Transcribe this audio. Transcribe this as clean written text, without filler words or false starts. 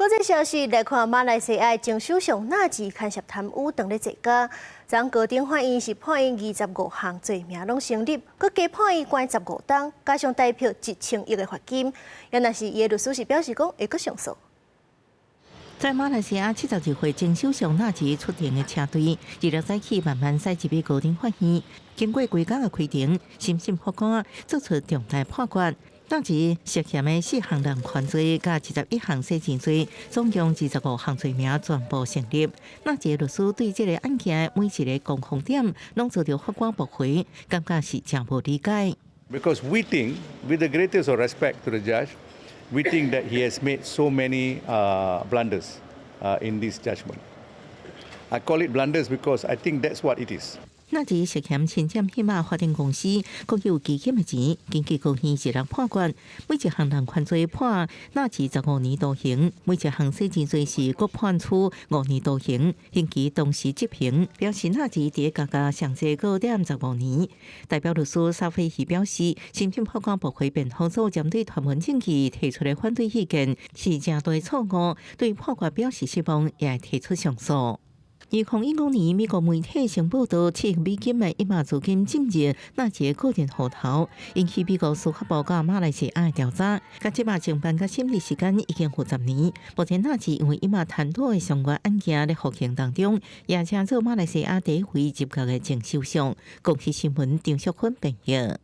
国际消息来看，马来西亚前首相纳吉牵涉贪污等咧坐监，昨高庭法院是判伊25项罪名拢成立，佮加判伊关15档，加上代票1000亿的罚金。原来是伊的律师是表示讲会佮上诉。在马来西亚72岁前首相纳吉出庭的车队，2日早起慢慢驶入高庭法院，经过规家的开庭，审法官作出重大判决。纳吉涉嫌的4项人权罪加21项洗钱罪，总共25项罪名全部成立。纳吉律师对这个案件每一个攻防点，拢遭到法官驳回，感觉是真无理解。Because we think, with the greatest of respect to the judge, we think that he has made so many blunders in this judgment. I call it blunders because I think that's what it is. 纳吉涉嫌侵占黑马发展公司国有基金的钱，根据高院1日判决，每一项人权罪判纳吉15年徒刑，每一项洗钱罪是各判处5年徒刑，刑期同时执行。表示纳吉伫加价上济高点15年。代表律师沙菲希表示，审法官驳回辩护组针对传闻证据提出的反对意见是正大错误，对判决表示失望，也提出上诉。2015年，美国媒体曾报道7亿美金的一码资金进入纳吉个人户头，引起美国司法部甲马来西亚的调查。甲即码侦办甲审理时间已经50年。目前纳吉因为一码贪渎的相关案件咧服刑当中，也请做马来西亚第一位入狱的前首相。公司新闻张淑芬报道。